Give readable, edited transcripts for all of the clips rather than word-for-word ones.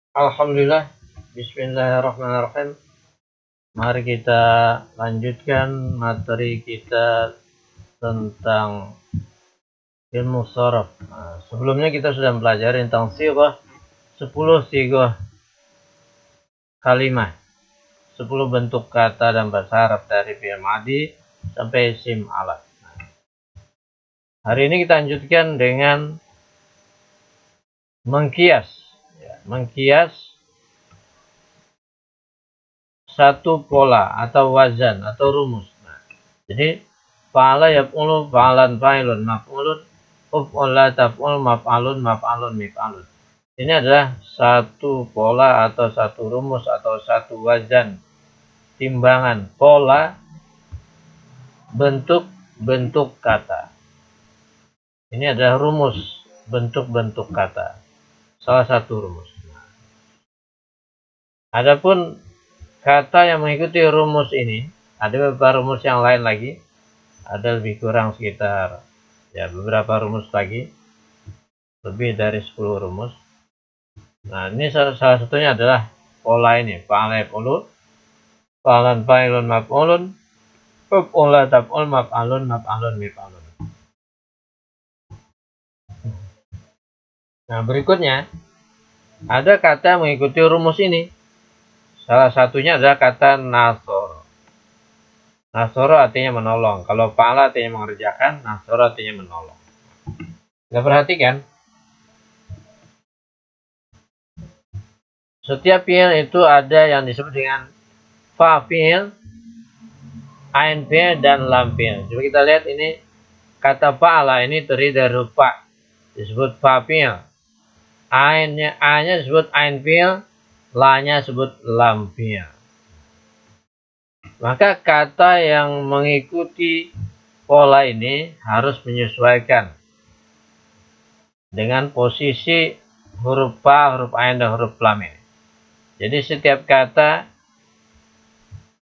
Alhamdulillah, Bismillahirrahmanirrahim. Mari kita lanjutkan materi kita tentang ilmu sharaf. Sebelumnya kita sudah mempelajari tentang sighah, 10 sighah kalimah, 10 bentuk kata dan bahasa Arab dari fi'il madhi sampai isim alat. Hari ini kita lanjutkan dengan mengkias. Mengkias satu pola atau wazan atau rumus. Jadi fa'ala yaf'ulu fa'alan fa'ilun maf'ulun uf'ula taf'ul maf'alun maf'alun mif'alun. Ini adalah satu pola atau satu rumus atau satu wazan, timbangan pola bentuk-bentuk kata. Ini adalah rumus bentuk-bentuk kata. Salah satu rumus. Adapun kata yang mengikuti rumus ini, ada beberapa rumus yang lain lagi. Ada lebih kurang sekitar beberapa rumus lagi. Lebih dari 10 rumus. Nah, ini salah satunya adalah pola ini. Fa'ala yaf'ulu, fa'alan fa'ilun maf'ulun, uf'ula taf'ul maf'alun maf'alun mif'alun. Nah, berikutnya ada kata mengikuti rumus ini. Salah satunya adalah kata nasoro. Nasoro artinya menolong. Kalau fa'ala artinya mengerjakan, nasoro artinya menolong. Kita perhatikan. Setiap fi'il itu ada yang disebut dengan fa fi'il, ain fi'il, dan lam fi'il. Coba kita lihat ini. Kata fa'ala ini terdiri dari huruf fa. Disebut fa fi'il. A-nya disebut ain fi'il. La-nya disebut lam fi'il. Maka kata yang mengikuti pola ini harus menyesuaikan dengan posisi huruf fa, huruf ain, dan huruf lam ini. Jadi setiap kata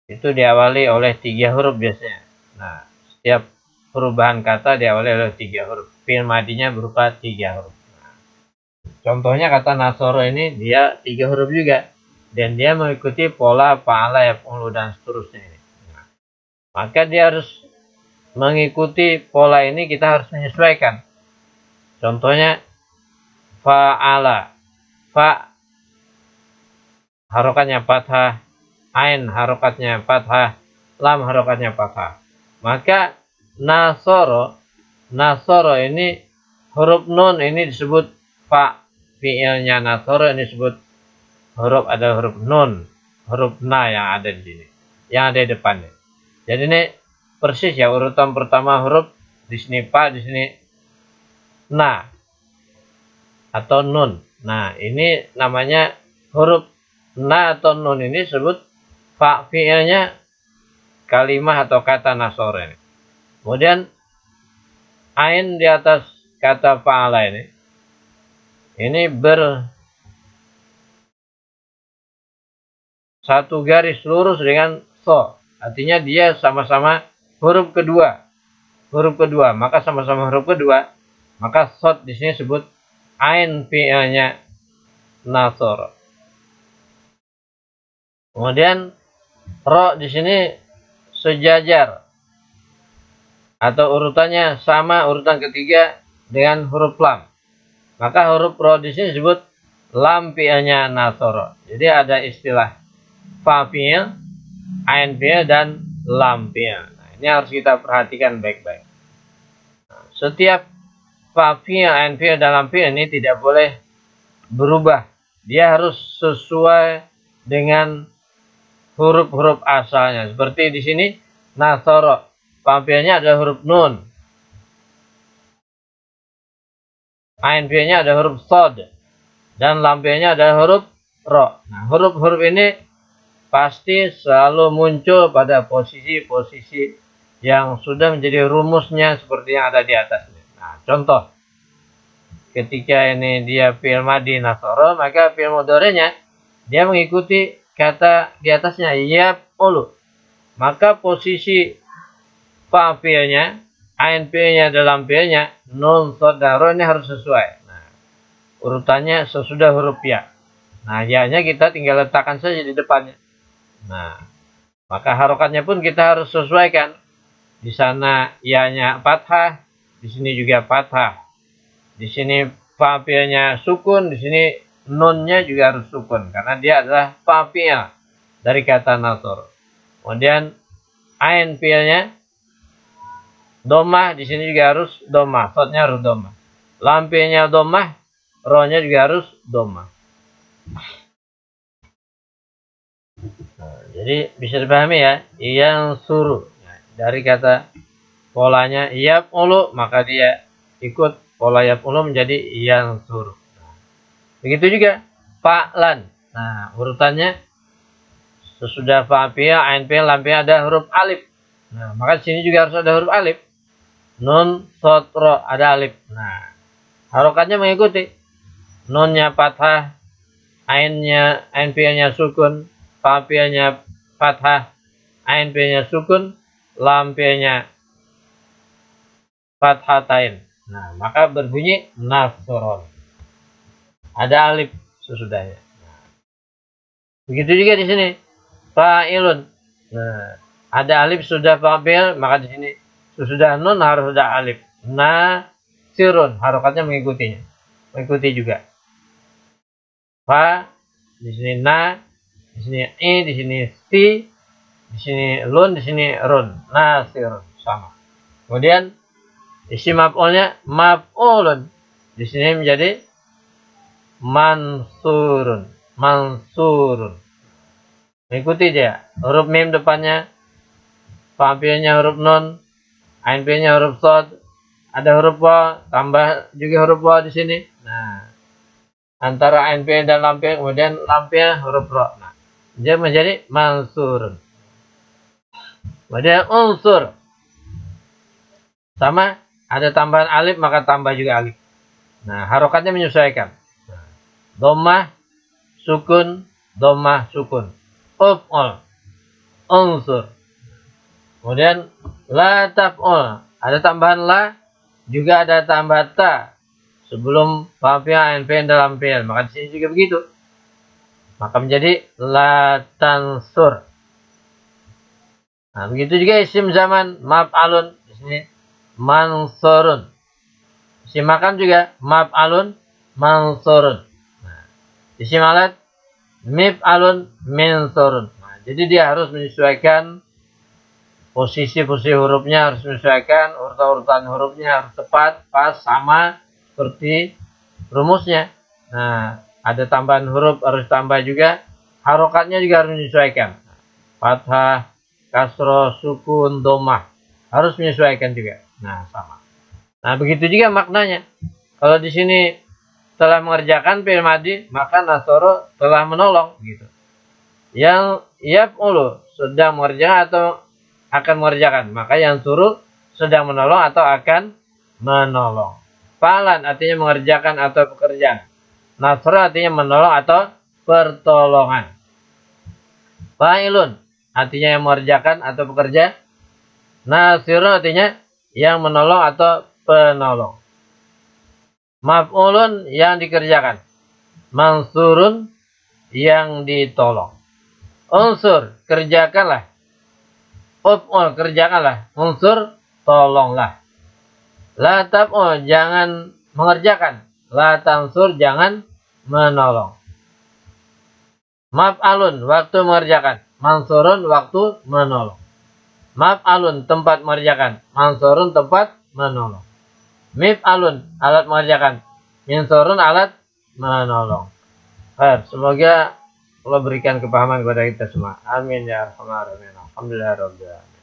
itu diawali oleh 3 huruf biasanya. Nah, setiap perubahan kata diawali oleh 3 huruf. Fi'il madinya berupa 3 huruf. Contohnya kata nasoro ini dia 3 huruf juga. Dan dia mengikuti pola fa'ala yaf'ulu dan seterusnya ini. Maka dia harus mengikuti pola ini, kita harus menyesuaikan. Contohnya fa'ala. Fa harokatnya fathah, ain harokatnya fathah, lam harokatnya fathah. Maka nasoro ini huruf nun ini disebut fa. Fi'ilnya nasoro ini disebut huruf adalah huruf nun, huruf na yang ada di sini, yang ada di depannya. Jadi ini persis ya, urutan pertama huruf di sini fa, di sini na atau nun. Nah, ini namanya huruf na atau nun ini disebut fa fi'ilnya kalimah atau kata nasoro ini. Kemudian ain di atas kata fa'ala ini satu garis lurus dengan so. Artinya dia sama-sama huruf kedua. Huruf kedua, maka sama-sama huruf kedua. Maka sod di sini disebut ain fi'ilnya nasoro. Kemudian ro di sini sejajar atau urutannya sama urutan ketiga dengan huruf lam. Maka huruf ro di sini disebut lam fi'ilnya nasoro. Jadi ada istilah fa fi'il, ain fi'il, dan lam fi'il. Nah, ini harus kita perhatikan baik-baik. Nah, setiap fa fi'il, ain fi'il, dan lam fi'il ini tidak boleh berubah. Dia harus sesuai dengan huruf-huruf asalnya. Seperti di sini nasoro, fa fi'ilnya adalah huruf nun. Ain fi'ilnya ada huruf sod. Dan lam fi'ilnya adalah huruf ro. Nah, huruf-huruf ini pasti selalu muncul pada posisi-posisi yang sudah menjadi rumusnya seperti yang ada di atasnya. Nah, contoh. Ketika ini dia fi'il madhi nasoro, maka fi'il mudhari'nya dia mengikuti kata di atasnya yaf'ulu. Maka posisi fa fi'ilnya, ain fi'ilnya, dalam fi'ilnya, nun, sod, dan ro ini harus sesuai. Nah, urutannya sesudah huruf ya. Nah, ya-nya kita tinggal letakkan saja di depannya. Nah, maka harokatnya pun kita harus sesuaikan. Di sana ya-nya fathah, di sini juga fathah. Di sini fa fi'ilnya sukun, di sini nunnya juga harus sukun karena dia adalah fa fi'il dari kata nasor. Kemudian ain fi'ilnya domah, di sini juga harus domah, sodnya harus domah. Lam fi'ilnya domah, rohnya juga harus domah. Nah, jadi bisa dipahami ya, yang suruh dari kata polanya yap ulu, maka dia ikut pola yap ulu menjadi yang suruh. Nah, begitu juga fa'lan. Nah, urutannya sesudah fa fi'il, ain fi'il, lam fi'il ada huruf alif. Nah, maka di sini juga harus ada huruf alif. Nun, sod, ro ada alif. Nah, harokatnya mengikuti. Nunnya fathah, ain fi'ilnya sukun, fa fi'ilnya fathah, ain fi'ilnya sukun, lam fi'ilnya fathatain. Nah, maka berbunyi nasron. Ada alif sesudahnya. Nah, begitu juga di sini fa'ilun. Nah, ada alif sudah fa'il, maka di sini sesudah nun harus ada alif. Nasirun, harokatnya mengikutinya. Mengikuti juga. Fa, di sini na, di sini i, di sini si, di sini lun, di sini run. Nasirun, sama. Kemudian isi maf'ulnya maf'ulun. Di sini menjadi mansurun. Mansurun. Mengikuti dia. Huruf mim depannya, fa fi'ilnya huruf nun, ain fi'ilnya huruf sod, ada huruf wa, tambah juga huruf wa di sini. Nah, antara ain fi'il dan lam fi'il, kemudian lam fi'il huruf ro. Nah, dia menjadi mansurun. Kemudian unsur. Sama, ada tambahan alif maka tambah juga alif. Nah, harokatnya menyesuaikan. Nah, dhammah, sukun, dhammah, sukun. Uf'ul, unsur. Kemudian la taf'ul, ada tambahan la, juga ada tambah ta sebelum fa fi'il, ain fi'il, dalam fi'il. Maka di sini juga begitu. Maka menjadi la tansur. Nah, begitu juga isim zaman maf'alun di sini mansurun. Isim makan juga maf'alun mansurun. Nah, isim alat mif'alun minsurun. Nah, jadi dia harus menyesuaikan posisi-posisi hurufnya, harus menyesuaikan urutan-urutan hurufnya, harus tepat, pas, sama seperti rumusnya. Nah, ada tambahan huruf harus tambah juga, harokatnya juga harus menyesuaikan. Fathah, kasroh, sukun, domah harus menyesuaikan juga. Nah, sama. Nah, begitu juga maknanya. Kalau di sini telah mengerjakan fi'il madhi, maka nasoro telah menolong gitu. Yang yaf'ulu sedang mengerjakan atau akan mengerjakan, maka yang suruh sedang menolong atau akan menolong. Fa'lan artinya mengerjakan atau pekerjaan. Nasro artinya menolong atau pertolongan. Fa'ilun artinya yang mengerjakan atau bekerja. Nasirun artinya yang menolong atau penolong. Maf'ulun yang dikerjakan. Mansurun yang ditolong. Unsur, kerjakanlah. Uf'ul, kerjakanlah. Unsur, tolonglah. La tab'ul, jangan mengerjakan. La tansur, jangan menolong. Maf'alun, waktu mengerjakan. Mansurun, waktu menolong. Maf'alun, tempat mengerjakan. Mansurun, tempat menolong. Mif'alun, alat mengerjakan. Minsurun, alat menolong. Semoga Allah berikan kepahaman kepada kita semua. Amin ya arhamar rahimin. Alhamdulillah rabbil alamin.